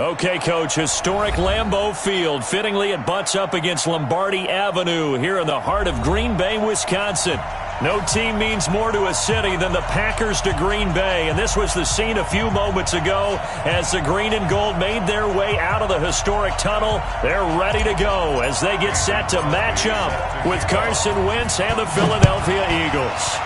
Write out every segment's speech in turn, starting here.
Okay, Coach, historic Lambeau Field. Fittingly, it butts up against Lombardi Avenue here in the heart of Green Bay, Wisconsin. No team means more to a city than the Packers to Green Bay, and this was the scene a few moments ago as the green and gold made their way out of the historic tunnel. They're ready to go as they get set to match up with Carson Wentz and the Philadelphia Eagles.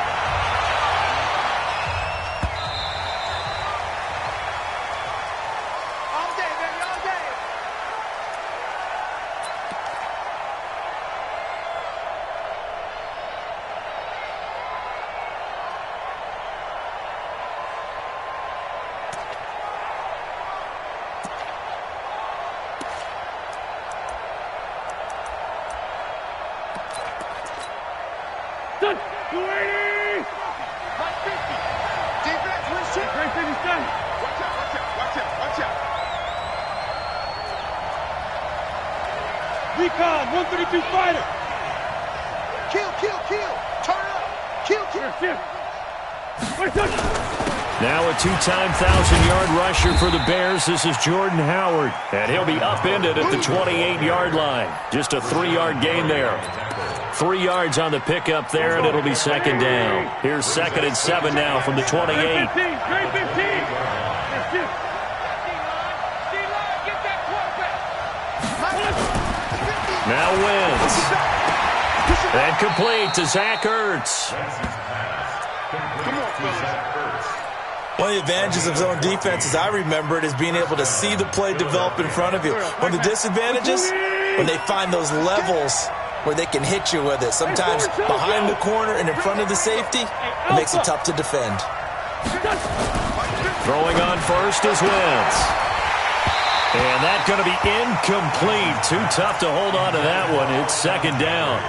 Recon, 132 fighter. Kill. Turn up. Kill. Now a two-time 1,000-yard rusher for the Bears. This is Jordan Howard, and he'll be upended at the 28-yard line. Just a 3-yard gain there. 3 yards on the pickup there, and it'll be second down. Here's 2nd and 7 now from the 28. Now wins. And complete to Zach Ertz. One of the advantages of zone defense, as I remember it, is being able to see the play develop in front of you. One of the disadvantages, when they find those levels where they can hit you with it. Sometimes behind the corner and in front of the safety, it makes it tough to defend. Throwing on first is Wentz. And that's going to be incomplete. Too tough to hold on to that one. It's second down.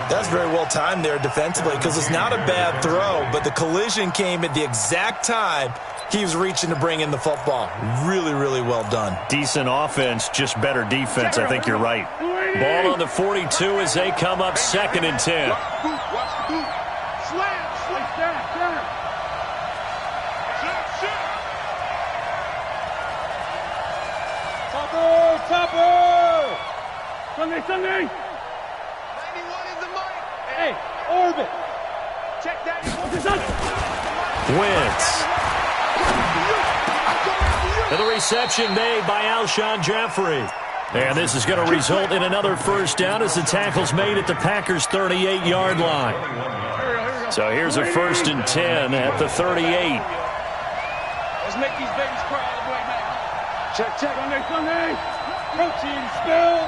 That's very well timed there defensively because it's not a bad throw, but the collision came at the exact time he was reaching to bring in the football. Really, really well done. Decent offense, just better defense. I think you're right. Ball on the 42 as they come up 2nd and 10. Topper! Sunday! 91 is the mic. Hey, orbit! Check that. Wentz. And the reception made by Alshon Jeffrey. And this is going to result in another first down as the tackle's made at the Packers' 38-yard line. So here's a 1st and 10 at the 38. Let's make these babies cry all the way now. Check. Sunday! Protein spill!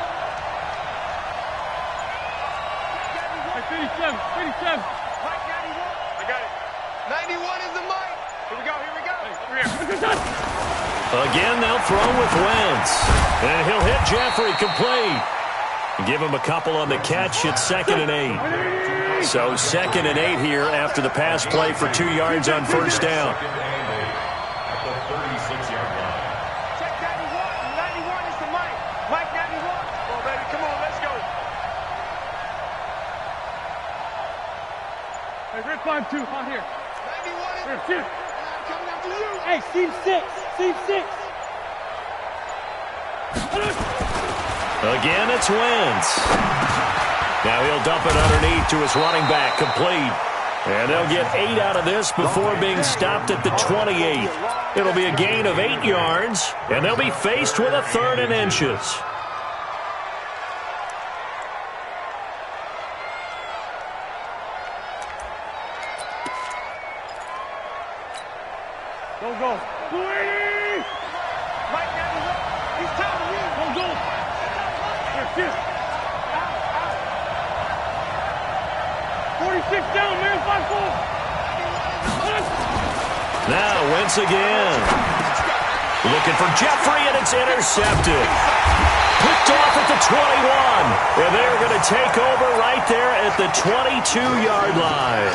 57. Mike 91. I got it. 91 is the mic. Here we go. Again, they'll throw with Wentz. And he'll hit Jeffrey complete. Give him a couple on the catch. It's 2nd and 8. So 2nd and 8 here after the pass play for 2 yards on first down. Check 91. 91 is the mic. Mike 91. Come on, baby. Come on, let's go. Hey, red 5-2, on here. 91 is Here. coming after you. Hey, seam 6. Again, it's Wentz. Now he'll dump it underneath to his running back, complete. And they'll get 8 out of this before being stopped at the 28. It'll be a gain of 8 yards, and they'll be faced with a 3rd and inches. Go. 280! Mike 91. He's telling you. Go. Here. 46 down, man. 5-4. Now Wentz again. Looking for Jeffrey, and it's intercepted. Picked off at the 21. And they're going to take over right there at the 22-yard line.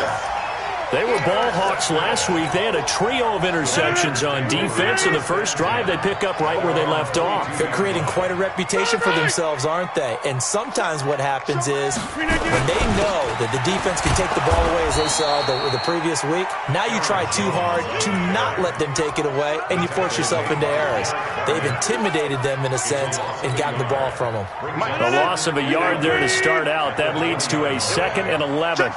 They were ball hawks last week. They had a trio of interceptions on defense. In the first drive, they pick up right where they left off. They're creating quite a reputation for themselves, aren't they? And sometimes what happens is when they know that the defense can take the ball away, as they saw the previous week, now you try too hard to not let them take it away, and you force yourself into errors. They've intimidated them in a sense and gotten the ball from them. A loss of a yard there to start out. That leads to a 2nd and 11.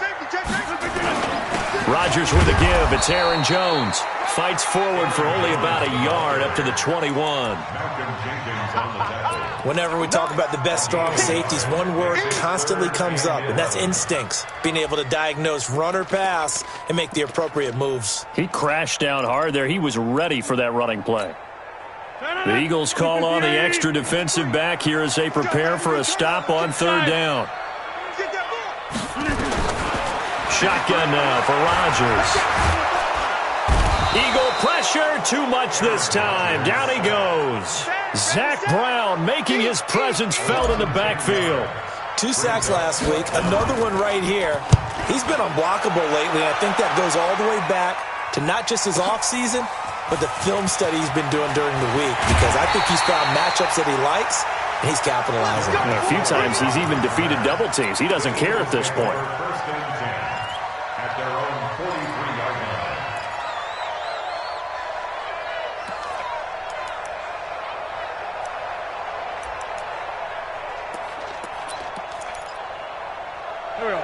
Rodgers with a give. It's Aaron Jones. Fights forward for only about a yard up to the 21. Whenever we talk about the best strong safeties, one word constantly comes up, and that's instincts. Being able to diagnose run or pass and make the appropriate moves. He crashed down hard there. He was ready for that running play. The Eagles call on the extra defensive back here as they prepare for a stop on 3rd down. Shotgun now for Rodgers. Eagle pressure, too much this time. Down he goes. Zach Brown making his presence felt in the backfield. 2 sacks last week, another one right here. He's been unblockable lately, and I think that goes all the way back to not just his offseason, but the film study he's been doing during the week, because I think he's found matchups that he likes, and he's capitalizing. And a few times he's even defeated double teams. He doesn't care at this point.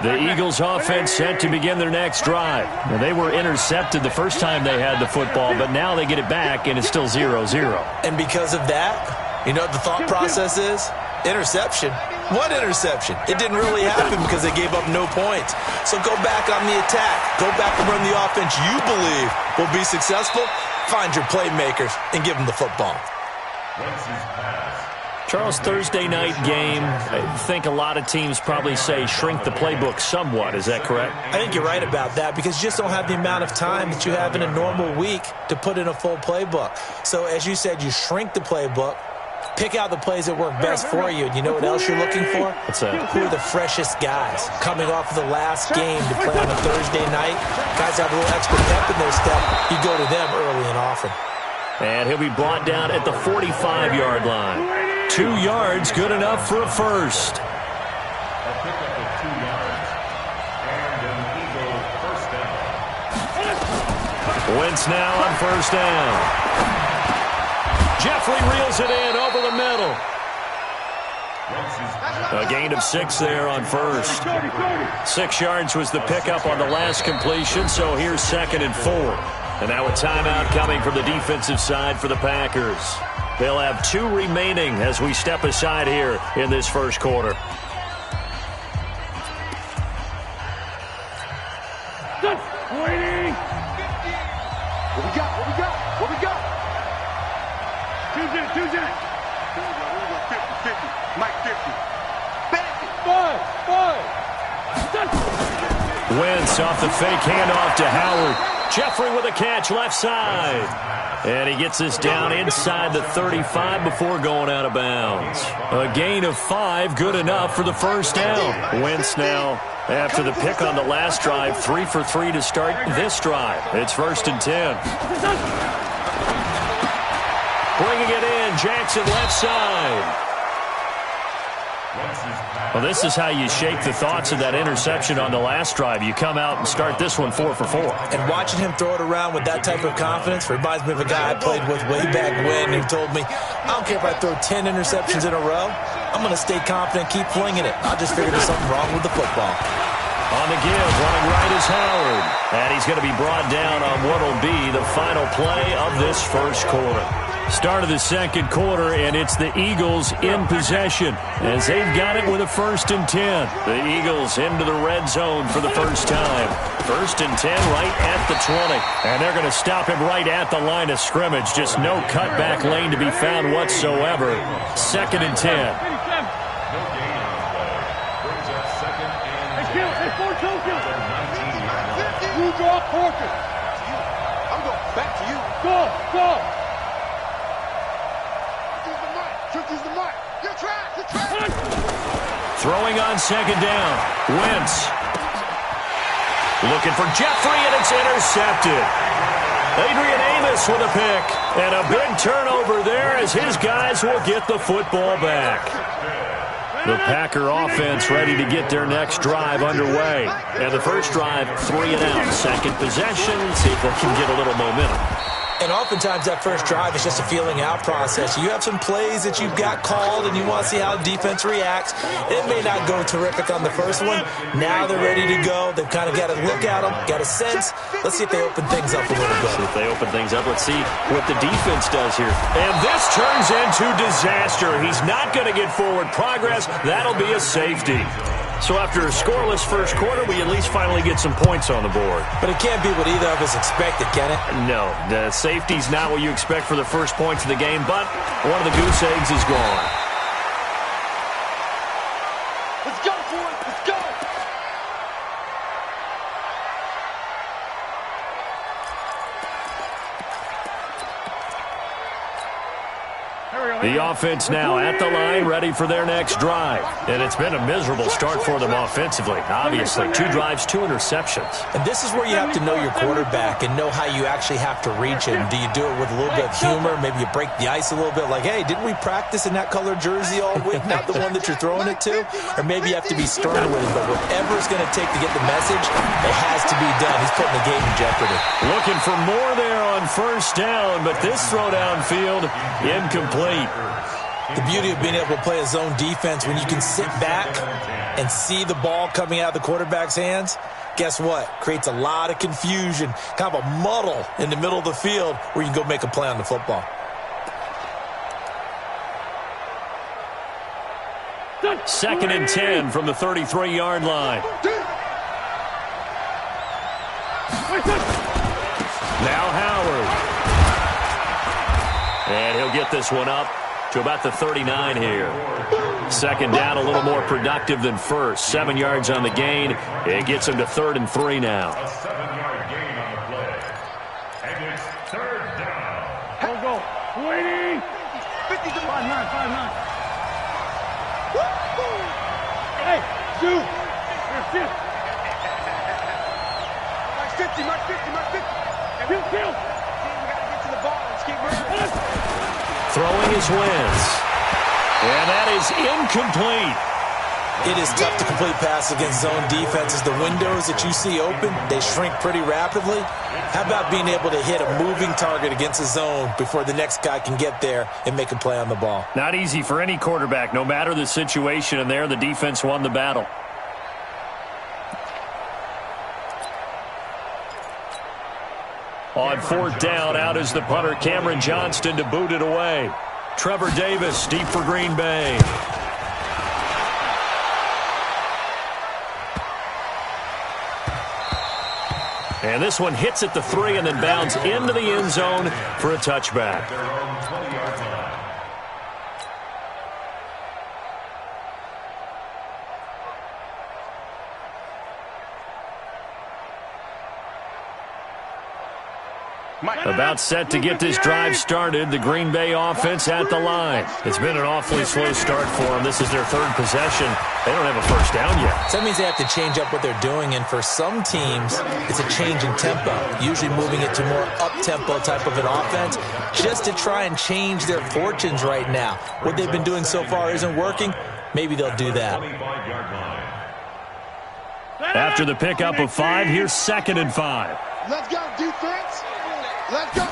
The Eagles offense set to begin their next drive. Now, they were intercepted the first time they had the football, but now they get it back, and it's still 0-0. And because of that, you know what the thought process is? Interception. What interception? It didn't really happen because they gave up no points. So go back on the attack. Go back and run the offense you believe will be successful. Find your playmakers and give them the football. Charles, Thursday night game, I think a lot of teams probably say shrink the playbook somewhat. Is that correct? I think you're right about that because you just don't have the amount of time that you have in a normal week to put in a full playbook. So as you said, you shrink the playbook, pick out the plays that work best for you. And you know what else you're looking for? What's that? Who are the freshest guys coming off of the last game to play on a Thursday night? Guys have a little extra pep in their step. You go to them early and often. And he'll be brought down at the 45-yard line. 2 yards, good enough for a first. Wentz now on 1st down. Jeffrey reels it in over the middle. A gain of 6 there on 1st. 6 yards was the pickup on the last completion, so here's 2nd and 4. And now a timeout coming from the defensive side for the Packers. They'll have 2 remaining as we step aside here in this first quarter. Waiting. What we got? What we got? What we got? Tuesday. 50. Mike 50. 5. Wentz off the fake handoff to Howard. Jeffrey with a catch left side. And he gets this down inside the 35 before going out of bounds. A gain of 5, good enough for the first down. Wentz now, after the pick on the last drive, 3 for 3 to start this drive. It's 1st and 10. Bringing it in, Jackson left side. Well, this is how you shake the thoughts of that interception on the last drive. You come out and start this one 4 for 4. And watching him throw it around with that type of confidence reminds me of a guy I played with way back when who told me, I don't care if I throw 10 interceptions in a row. I'm going to stay confident, keep flinging it. I just figured there's something wrong with the football. On the give, running right is Howard. And he's going to be brought down on what will be the final play of this first quarter. Start of the second quarter, and it's the Eagles in possession as they've got it with a 1st and 10. The Eagles into the red zone for the first time. 1st and 10 right at the 20. And they're going to stop him right at the line of scrimmage. Just no cutback lane to be found whatsoever. 2nd and 10. You draw Porter. I'm going back to you. Go. Use the mic. You're trash. Throwing on 2nd down. Wentz. Looking for Jeffrey, and it's intercepted. Adrian Amos with a pick. And a big turnover there as his guys will get the football back. The Packer offense ready to get their next drive underway. And the first drive, 3 and out. Second possession, see if they can get a little momentum. And oftentimes that first drive is just a feeling out process. You have some plays that you've got called and you want to see how the defense reacts. It may not go terrific on the first one. Now they're ready to go. They've kind of got to look at them, got a sense. Let's see if they open things up a little bit. See if they open things up. Let's see what the defense does here. And this turns into disaster. He's not going to get forward progress. That'll be a safety. So after a scoreless first quarter, we at least finally get some points on the board. But it can't be what either of us expected, can it? No, the safety's not what you expect for the first points of the game, but one of the goose eggs is gone. Let's go for it. Let's go. The offense now at the line, ready for their next drive. And it's been a miserable start for them offensively. Obviously, 2 drives, 2 interceptions. And this is where you have to know your quarterback and know how you actually have to reach him. Do you do it with a little bit of humor? Maybe you break the ice a little bit like, hey, didn't we practice in that colored jersey all week? Not the one that you're throwing it to? Or maybe you have to be stern with him. But whatever it's going to take to get the message, it has to be done. He's putting the game in jeopardy. Looking for more there on first down, but this throw downfield, incomplete. The beauty of being able to play a zone defense when you can sit back and see the ball coming out of the quarterback's hands, guess what? Creates a lot of confusion, kind of a muddle in the middle of the field where you can go make a play on the football. Second and 10 from the 33-yard line. Now Howard. And he'll get this one up to about the 39 here. Second down, a little more productive than first. 7 yards on the gain. It gets him to 3rd and 3 now. A 7-yard gain on the play. And it's 3rd down. Go. 20. 50 to 5-9. Hey, shoot. Here's 50. Mark 50. Kill. We got to get to the ball. Let's keep moving. Throwing his wins. And that is incomplete. It is tough to complete passes against zone defenses. The windows that you see open, they shrink pretty rapidly. How about being able to hit a moving target against a zone before the next guy can get there and make a play on the ball? Not easy for any quarterback, no matter the situation, and there the defense won the battle. On 4th down, out is the punter, Cameron Johnston, to boot it away. Trevor Davis, deep for Green Bay. And this one hits at the 3 and then bounds into the end zone for a touchback. About set to get this drive started. The Green Bay offense at the line. It's been an awfully slow start for them. This is their 3rd possession. They don't have a first down yet. So that means they have to change up what they're doing, and for some teams, it's a change in tempo, usually moving it to more up-tempo type of an offense, just to try and change their fortunes right now. What they've been doing so far isn't working. Maybe they'll do that. After the pickup of 5, here's 2nd and 5. Let's go, defense. Let's go.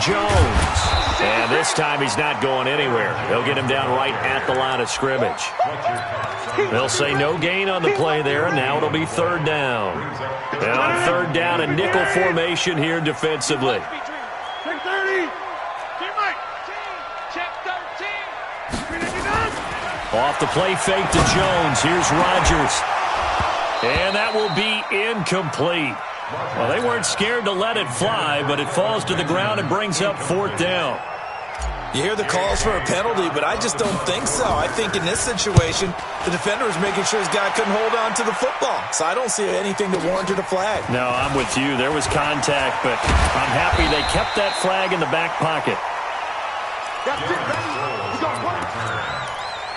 Jones. And this time he's not going anywhere. They'll get him down right at the line of scrimmage. They'll say no gain on the play there, and now it'll be 3rd down. And on 3rd down, a nickel formation here defensively. Check 30. Check 13. Off the play fake to Jones. Here's Rodgers. And that will be incomplete. Well, they weren't scared to let it fly, but it falls to the ground and brings up 4th down. You hear the calls for a penalty, but I just don't think so. I think in this situation, the defender was making sure his guy couldn't hold on to the football. So I don't see anything that warranted a flag. No, I'm with you. There was contact, but I'm happy they kept that flag in the back pocket. That's it, baby. Let's go.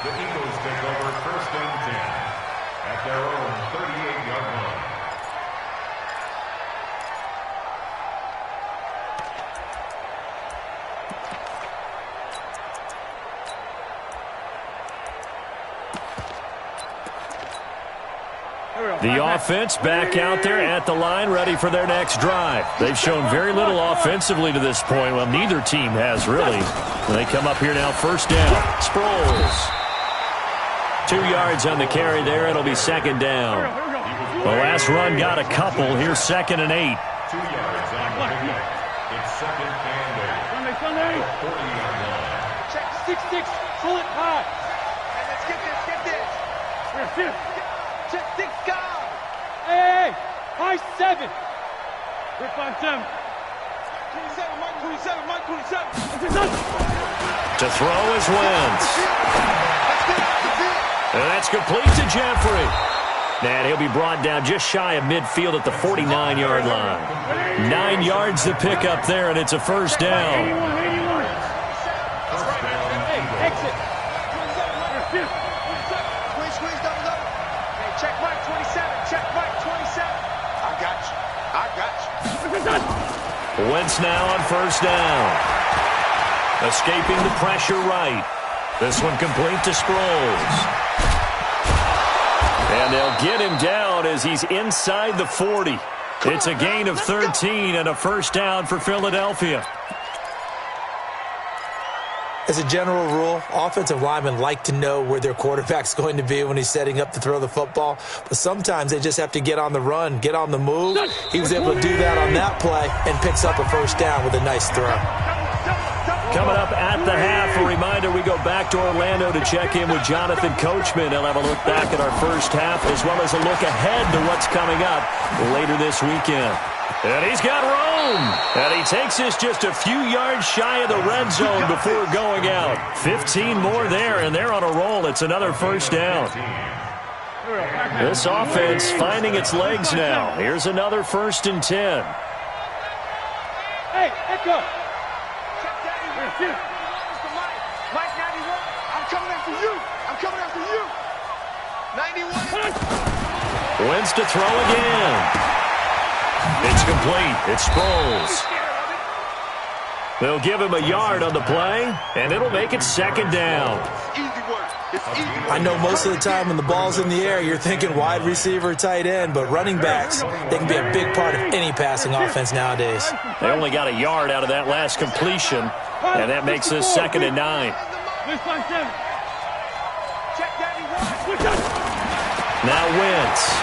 The Eagles take over 1st and 10 at their own 38-yard line. The offense back out there at the line, ready for their next drive. They've shown very little offensively to this point. Well, neither team has, really. They come up here now, first down. Sproles. 2 yards on the carry there. It'll be second down. The last run got a couple. Here's 2nd and 8. 2 yards on the play. It's 2nd and 8. Sunday. 40-yard line. Check 6-6. Pull it high. Hey, let's get this. Check 6 guard. Hey, high 7. We're 5-7. 27, Mike 27, Mike 27. To throw is Wentz. And that's complete to Jeffrey. And he'll be brought down just shy of midfield at the 49-yard line. 9 yards to pick up there, and it's a first down. 81. Hey, exit. Squeeze, double. Hey, check Mike 27. Check Mike 27. I got you. Wentz now on first down. Escaping the pressure right. This one complete to Sproles. And they'll get him down as he's inside the 40. It's a gain of 13 and a first down for Philadelphia. As a general rule, offensive linemen like to know where their quarterback's going to be when he's setting up to throw the football. But sometimes they just have to get on the run, get on the move. He was able to do that on that play and picks up a first down with a nice throw. Coming up at the half, a reminder, we go back to Orlando to check in with Jonathan Coachman. He'll have a look back at our first half as well as a look ahead to what's coming up later this weekend. And he's got room. And he takes this just a few yards shy of the red zone before going out. 15 more there, and they're on a roll. It's another first down. This offense finding its legs now. Here's another 1st and 10. Hey, Echo. Mike 91. I'm coming after you. 91. Wentz to throw again. It's complete. It's Sproles. They'll give him a yard on the play, and it'll make it second down. Easy work. It's easy work. I know most of the time when the ball's in the air, you're thinking wide receiver, tight end, but running backs, they can be a big part of any passing offense nowadays. They only got a yard out of that last completion, and that makes this 2nd and 9. Check Daddy 1. Now Wentz.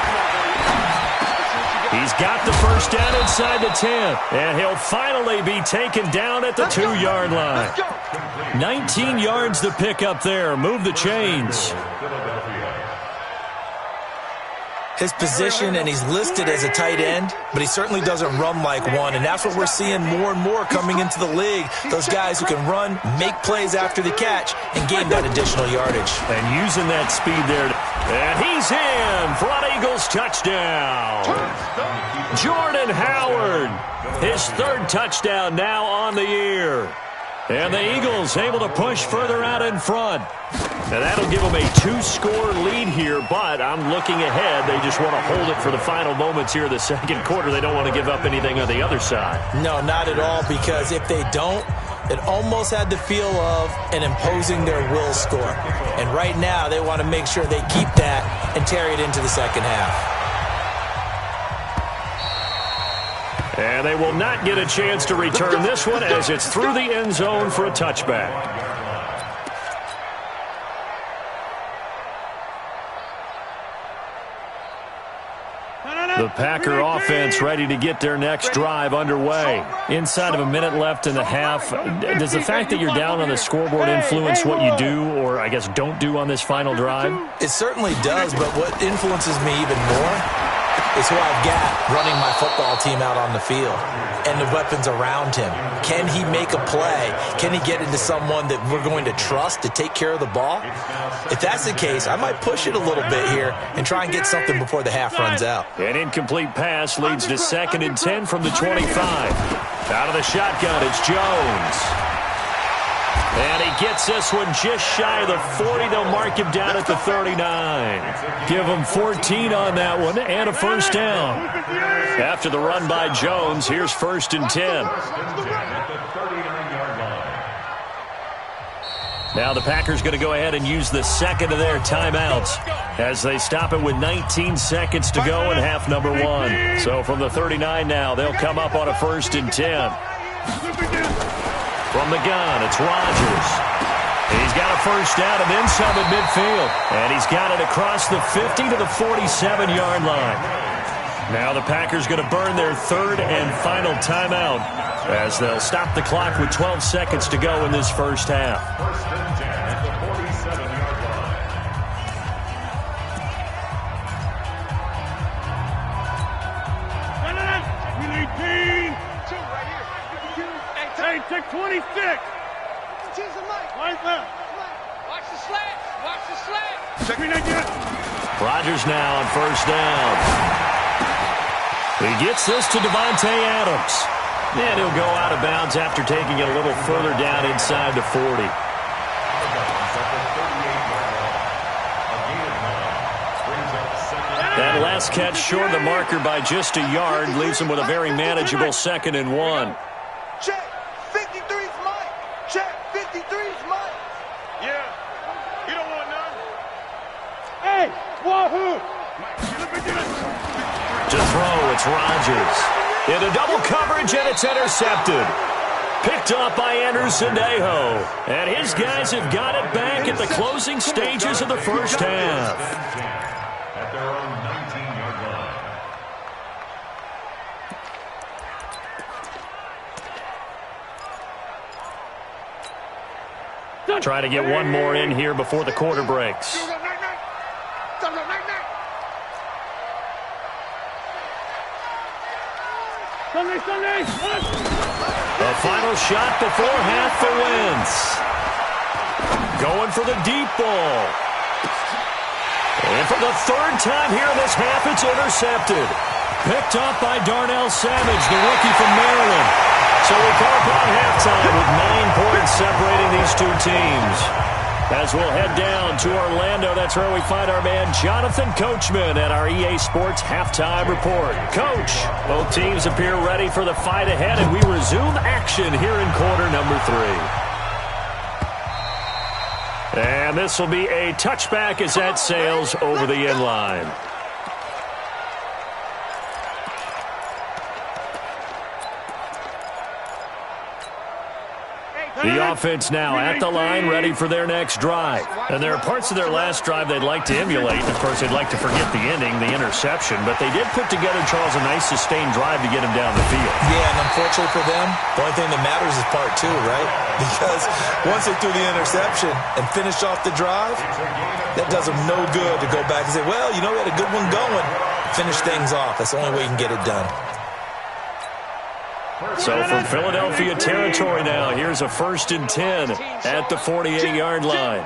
He's got the first down inside the 10, and he'll finally be taken down at the 2-yard line. 19 yards to pick up there. Move the chains. His position, and he's listed as a tight end, but he certainly doesn't run like one, and that's what we're seeing more and more coming into the league. Those guys who can run, make plays after the catch, and gain that additional yardage. And using that speed there. And he's in for an Eagles touchdown. Jordan Howard, his 3rd touchdown now on the year. And the Eagles able to push further out in front. And that'll give them a 2-score lead here, but I'm looking ahead. They just want to hold it for the final moments here of the 2nd quarter. They don't want to give up anything on the other side. No, not at all, because if they don't, it almost had the feel of an imposing their will score. And right now, they want to make sure they keep that and carry it into the second half. And they will not get a chance to return this one as it's through the end zone for a touchback. The Packer offense ready to get their next drive underway. Inside of a minute left in the half, does the fact that you're down on the scoreboard influence what you do or, I guess, don't do on this final drive? It certainly does, but what influences me even more is who I've got running my football team out on the field and the weapons around him. Can he make a play? Can he get into someone that we're going to trust to take care of the ball? If that's the case, I might push it a little bit here and try and get something before the half runs out. An incomplete pass leads to 2nd and 10 from the 25. Out of the shotgun, it's Jones. And he gets this one just shy of the 40. They'll mark him down at the 39. Give him 14 on that one and a first down. After the run by Jones, here's 1st and 10. Now the Packers going to go ahead and use the second of their timeouts as they stop it with 19 seconds to go in half number one. So from the 39 now, they'll come up on a 1st and 10. From the gun, it's Rodgers. He's got a first down and then some at midfield. And he's got it across the 50 to the 47-yard line. Now the Packers going to burn their 3rd and final timeout as they'll stop the clock with 12 seconds to go in this first half. 1st and 10 at the 47-yard line. Hey, check 26. Line left. Watch the slant. Watch the slant. Check me again. Rodgers now on 1st down. He gets this to Devontae Adams. And he'll go out of bounds after taking it a little further down inside the 40. That last catch short of the marker by just a yard leaves him with a very manageable 2nd and 1. Check. 53's Mike. Check. 53's Mike. Yeah. You don't want none. Hey, wahoo! To throw, it's Rodgers. Into double coverage, and it's intercepted. Picked off by Anderson-Dejo. And his guys have got it back at the closing stages of the first half. At their own 19-yard line. Try to get one more in here before the quarter breaks. Sunday. A final shot before half for Wentz. Going for the deep ball. And for the 3rd time here in this half, it's intercepted. Picked off by Darnell Savage, the rookie from Maryland. So we come upon halftime with 9 points separating these two teams. As we'll head down to Orlando, that's where we find our man Jonathan Coachman at our EA Sports Halftime Report. Coach, both teams appear ready for the fight ahead, and we resume action here in quarter number 3. And this will be a touchback as that sails over the end line. The offense now at the line, ready for their next drive. And there are parts of their last drive they'd like to emulate. Of course, they'd like to forget the ending, the interception. But they did put together, Charles, a nice sustained drive to get him down the field. Yeah, and unfortunately for them, the only thing that matters is part 2, right? Because once they threw the interception and finished off the drive, that does them no good to go back and say, well, you know, we had a good one going. Finish things off. That's the only way you can get it done. So from Philadelphia territory now, here's a 1st and 10 at the 48-yard line.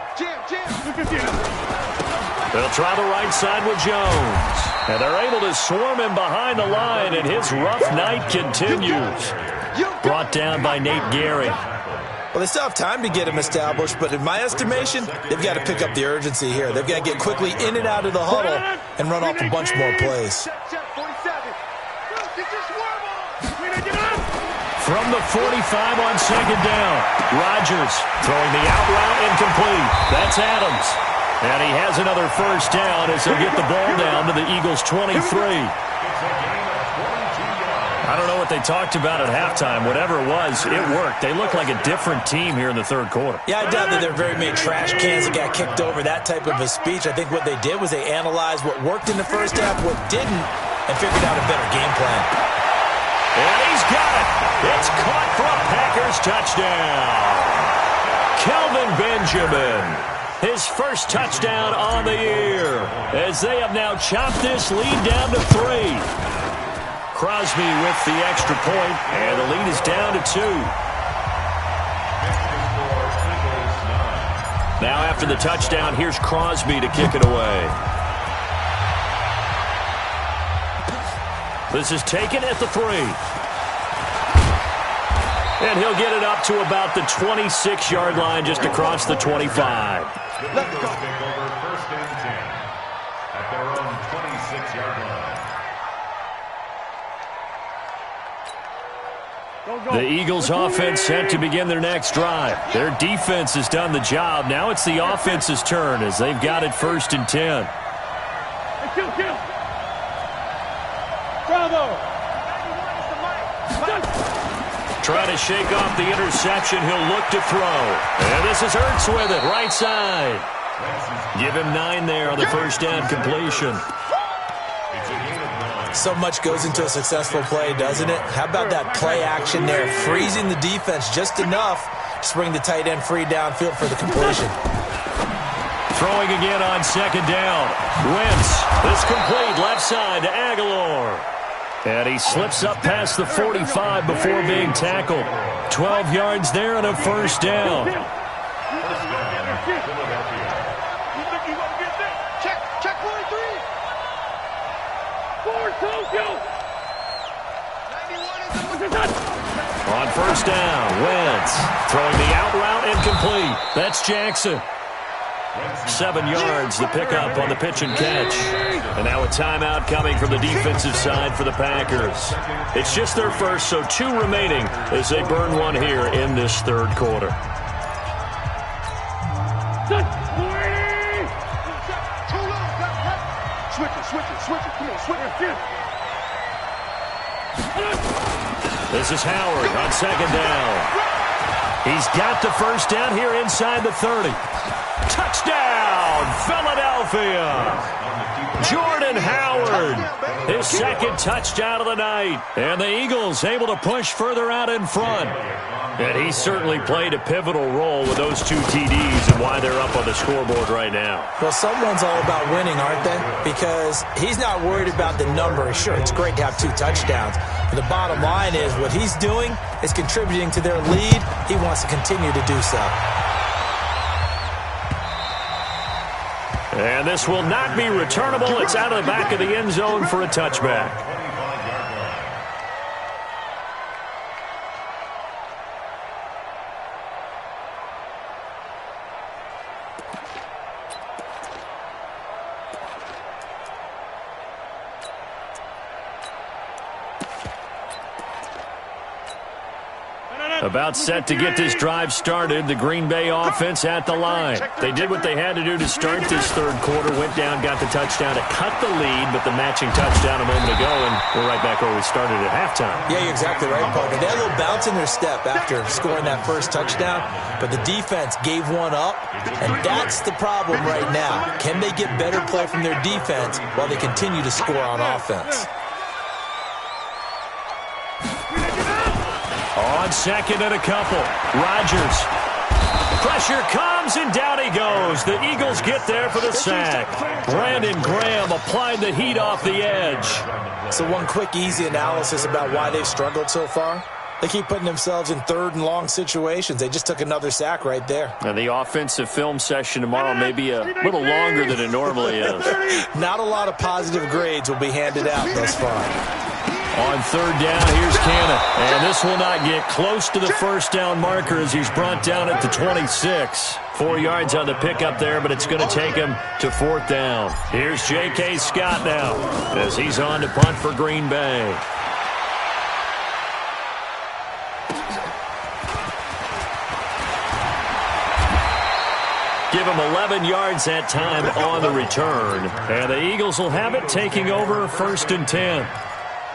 They'll try the right side with Jones. And they're able to swarm him behind the line, and his rough night continues. Brought down by Nate Gehring. Well, they still have time to get him established, but in my estimation, they've got to pick up the urgency here. They've got to get quickly in and out of the huddle and run off a bunch more plays. From the 45 on 2nd down, Rodgers throwing the out route incomplete. That's Adams. And he has another first down as they'll get the ball down to the Eagles' 23. I don't know what they talked about at halftime. Whatever it was, it worked. They look like a different team here in the 3rd quarter. Yeah, I doubt that there are very many trash cans that got kicked over, that type of a speech. I think what they did was they analyzed what worked in the first half, what didn't, and figured out a better game plan. And he's got it. It's caught for a Packers touchdown. Kelvin Benjamin, his first touchdown on the year, as they have now chopped this lead down to 3. Crosby with the extra point, and the lead is down to 2. Now after the touchdown, here's Crosby to kick it away. This is taken at the 3. And he'll get it up to about the 26-yard line, just across the 25. Let's go. Take over 1st and 10 at their own 26-yard line. Go The Eagles offense set to begin their next drive. Their defense has done the job. Now it's the offense's turn as they've got it 1st and 10. Kill. Bravo. Trying to shake off the interception. He'll look to throw. And this is Ertz with it, right side. Give him 9 there on the first down completion. So much goes into a successful play, doesn't it? How about that play action there, freezing the defense just enough to bring the tight end free downfield for the completion. Throwing again on 2nd down. Wentz is complete, left side to Aguilar. And he slips up past the 45 before being tackled. 12 yards there and a first down. Check 43. On first down, Wentz throwing the out route incomplete. That's Jackson. 7 yards, the pickup on the pitch and catch. And now a timeout coming from the defensive side for the Packers. It's just their first, so 2 remaining as they burn one here in this 3rd quarter. Switch it. Come on, switch it. This is Howard on 2nd down. He's got the first down here inside the 30. Touchdown, Philadelphia! Jordan Howard, his 2nd touchdown of the night. And the Eagles able to push further out in front. And he certainly played a pivotal role with those 2 TDs and why they're up on the scoreboard right now. Well, someone's all about winning, aren't they? Because he's not worried about the number. Sure, it's great to have 2 touchdowns. But the bottom line is what he's doing is contributing to their lead. He wants to continue to do so. And this will not be returnable. It's out of the back of the end zone for a touchback. About set to get this drive started, the Green Bay offense at the line. They did what they had to do to start this 3rd quarter, went down, got the touchdown to cut the lead, but the matching touchdown a moment ago, and we're right back where we started at halftime. Yeah, you're exactly right, Parker. They had a little bounce in their step after scoring that first touchdown, but the defense gave one up, and that's the problem right now. Can they get better play from their defense while they continue to score on offense? On 2nd and a couple, Rodgers. Pressure comes, and down he goes. The Eagles get there for the sack. Brandon Graham applied the heat off the edge. So one quick, easy analysis about why they've struggled so far. They keep putting themselves in 3rd and long situations. They just took another sack right there. And the offensive film session tomorrow may be a little longer than it normally is. Not a lot of positive grades will be handed out thus far. On 3rd down, here's Cannon. And this will not get close to the first down marker as he's brought down at the 26. 4 yards on the pickup there, but it's going to take him to 4th down. Here's J.K. Scott now as he's on to punt for Green Bay. Give him 11 yards that time on the return. And the Eagles will have it, taking over 1st and 10.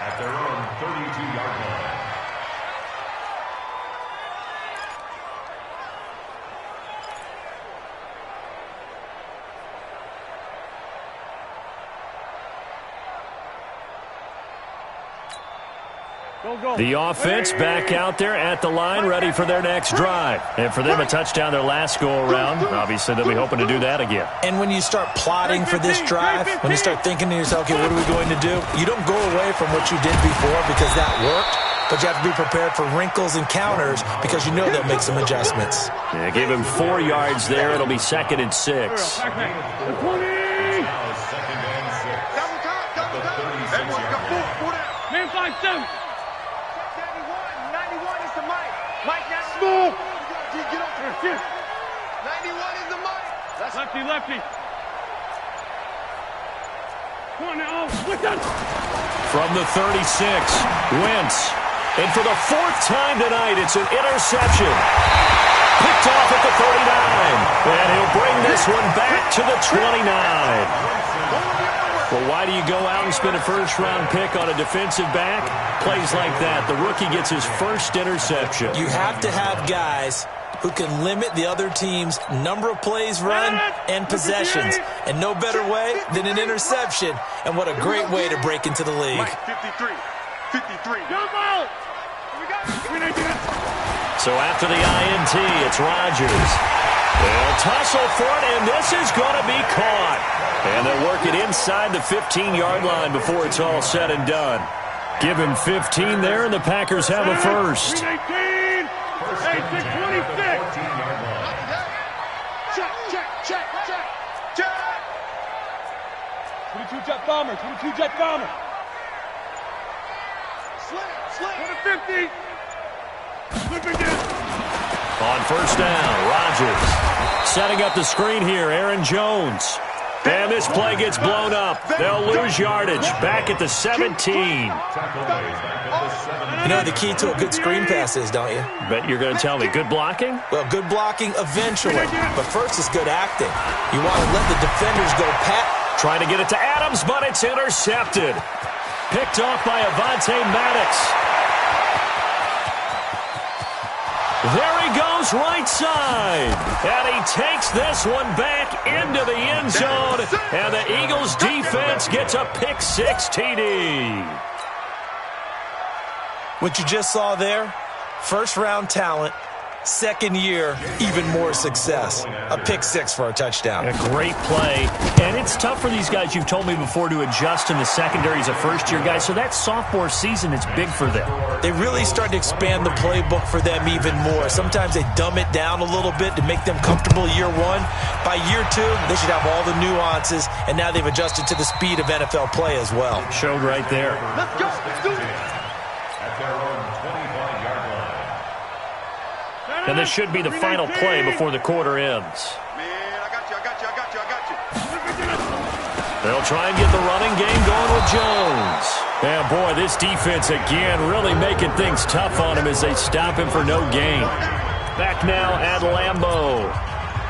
At their own 32-yard line. The offense back out there at the line, ready for their next drive. And for them, a touchdown their last go-around. Obviously, they'll be hoping to do that again. And when you start plotting for this drive, when you start thinking to yourself, okay, what are we going to do? You don't go away from what you did before because that worked, but you have to be prepared for wrinkles and counters because you know they'll make some adjustments. Yeah, give him 4 yards there. It'll be 2nd and 6. Now 2nd and 6. Double time. Everyone got 4 down. Man, 5-7. 91 is the mic. Mike, that's Move. Get up there. 91 is the mic. That's Lefty. Come on now. What's that? From the 36, Wentz And for the fourth time tonight, it's an interception. Picked off at the 39. And he'll bring this one back to the 29. Well, why do you go out and spend a first-round pick on a defensive back? Plays like that. The rookie gets his first interception. You have to have guys who can limit the other team's number of plays run and possessions. And no better way than an interception. And what a great way to break into the league. 53. 53. So after the INT, it's Rodgers. They'll tussle for it, and this is going to be caught. And they'll work it inside the 15-yard line before it's all said and done. Give him 15 there, and the Packers have a first. 18. 26. Check. 22 jet bomber. 22 jet bomber. Slit. 50. Slip again. On first down, Rodgers setting up the screen here, Aaron Jones. And this play gets blown up. They'll lose yardage back at the 17. You know the key to a good screen pass is, don't you? Bet you're going to tell me, good blocking? Well, good blocking eventually. But first is good acting. You want to let the defenders go pat. Trying to get it to Adams, but it's intercepted. Picked off by Avonte Maddox. There he goes right side. And he takes this one back into the end zone. And the Eagles defense gets a pick six TD. What you just saw there, first-round talent, second year, even more success. A pick six for a touchdown. A great play. And it's tough for these guys, you've told me before, to adjust in the secondary as a first-year guy. So that sophomore season is big for them. They really start to expand the playbook for them even more. Sometimes they dumb it down a little bit to make them comfortable year one. By year two, they should have all the nuances, and now they've adjusted to the speed of NFL play as well. Showed right there. Let's go. Let's do it. At their own 25-yard line. And this should be the final play before the quarter ends. Man, I got you. They'll try and get the running game going with Jones. And boy, this defense again really making things tough on him as they stop him for no gain. Back now at Lambeau.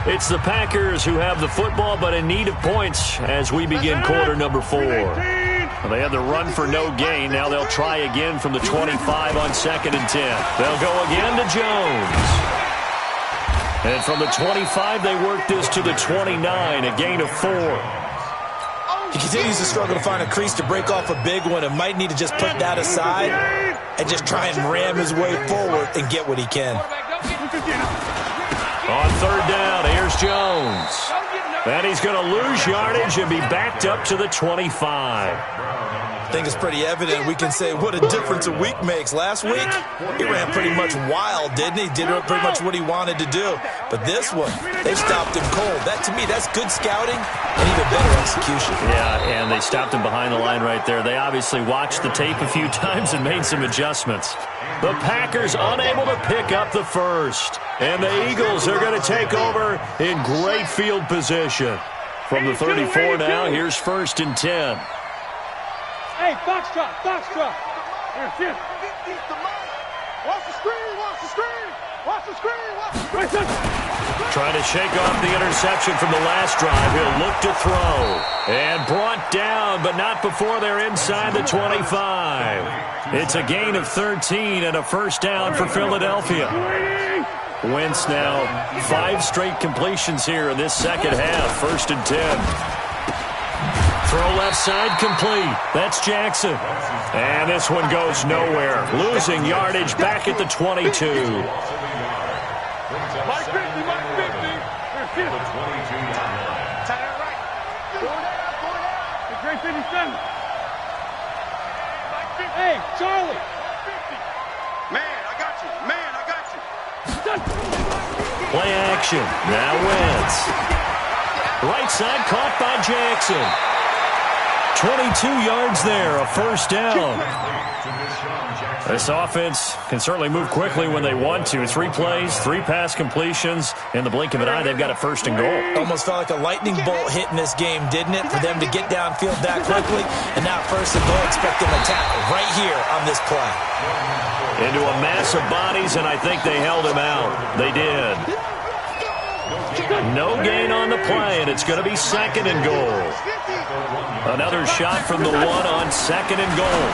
It's the Packers who have the football but in need of points as we begin quarter number 4. Well, they had the run for no gain. Now they'll try again from the 25 on 2nd and 10. They'll go again to Jones. And from the 25, they work this to the 29, a gain of 4. He continues to struggle to find a crease to break off a big one and might need to just put that aside and just try and ram his way forward and get what he can. On 3rd down, here's Jones. And he's going to lose yardage and be backed up to the 25. I think it's pretty evident. We can say what a difference a week makes. Last week, he ran pretty much wild, didn't he? Did pretty much what he wanted to do. But this one, they stopped him cold. That, to me, that's good scouting and even better execution. Yeah, and they stopped him behind the line right there. They obviously watched the tape a few times and made some adjustments. The Packers unable to pick up the first. And the Eagles are going to take over in great field position. From the 34 now, here's 1st and 10. Hey, box drop. Here. Watch the screen. Trying to shake off the interception from the last drive. He'll look to throw. And brought down, but not before they're inside the 25. It's a gain of 13 and a first down for Philadelphia. Wentz now 5 straight completions here in this second half. 1st and 10. Throw left side complete. That's Jackson. And this one goes nowhere. Losing yardage back at the 22. Mike 50. The 22-yard line. Right. The great 57. Hey, Charlie. Man, I got you. Play action. Now Wentz. Right side caught by Jackson. 22 yards there, a first down. This offense can certainly move quickly when they want to. 3 plays, 3 pass completions. In the blink of an eye, they've got a 1st and goal. Almost felt like a lightning bolt hit in this game, didn't it? For them to get downfield that quickly. And now 1st and goal, expect them to attack right here on this play. into a mass of bodies, and I think they held him out. They did. No gain on the play, and it's going to be 2nd and goal. Another shot from the one on 2nd and goal.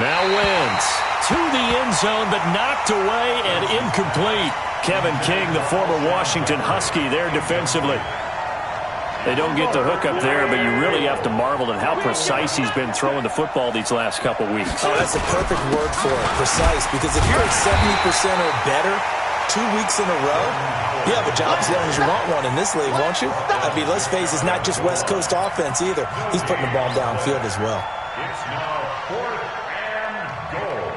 Now Wentz to the end zone, but knocked away and incomplete. Kevin King, the former Washington Husky, there defensively. They don't get the hook up there, but you really have to marvel at how precise he's been throwing the football these last couple weeks. Oh, that's a perfect word for it, precise, because if you're at 70% or better 2 weeks in a row, you have a job as long as you want one in this league, won't you? I mean, let's face it, it's not just West Coast offense either. He's putting the ball downfield as well. It's now 4th and goal.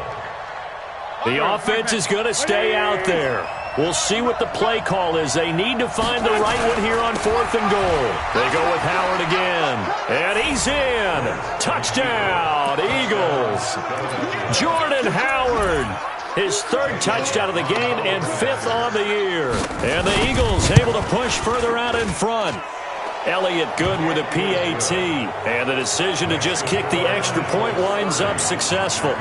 The offense is going to stay out there. We'll see what the play call is. They need to find the right one here on 4th and goal. They go with Howard again. And he's in. Touchdown, Eagles. Jordan Howard. His 3rd touchdown of the game and 5th on the year. And the Eagles able to push further out in front. Elliott good with a PAT. And the decision to just kick the extra point winds up successful.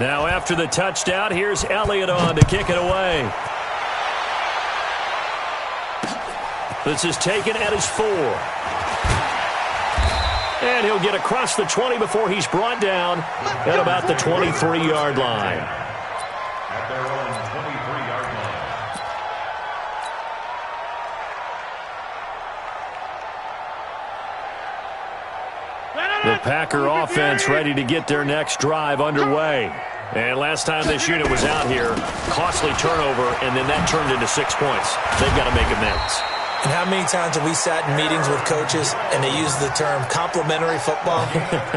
Now after the touchdown, here's Elliott on to kick it away. This is taken at his 4. And he'll get across the 20 before he's brought down at about the 23-yard line. At their own 23-yard line. The Packer offense ready to get their next drive underway. And last time this unit was out here, costly turnover, and then that turned into 6 points. They've got to make amends. And how many times have we sat in meetings with coaches and they use the term complementary football?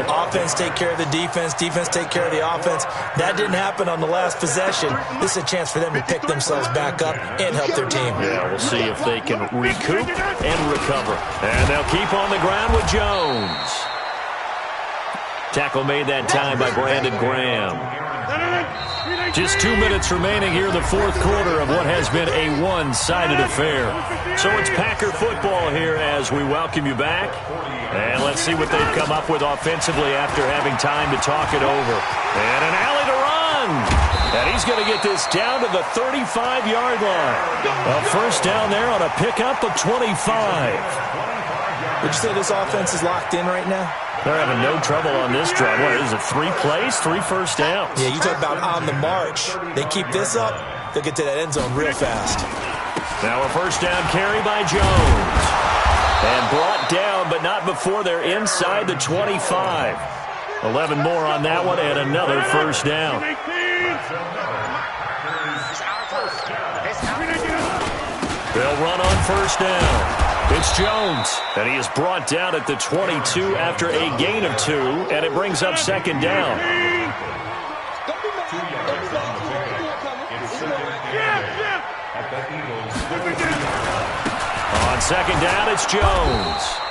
Offense take care of the defense, defense take care of the offense. That didn't happen on the last possession. This is a chance for them to pick themselves back up and help their team. Yeah, we'll see if they can recoup and recover. And they'll keep on the ground with Jones. Tackle made that time by Brandon Graham. Just 2 minutes remaining here in the 4th quarter of what has been a one-sided affair. So it's Packer football here as we welcome you back. And let's see what they've come up with offensively after having time to talk it over. And an alley to run. And he's going to get this down to the 35-yard line. A first down there on a pickup of 25. Would you say this offense is locked in right now? They're having no trouble on this drive. What is it, 3 plays, 3 first downs? Yeah, you talk about on the march. They keep this up, they'll get to that end zone real fast. Now a first down carry by Jones. And brought down, but not before they're inside the 25. 11 more on that one, and another first down. They'll run on first down. It's Jones, and he is brought down at the 22 after a gain of 2, and it brings up second down. On second down, it's Jones.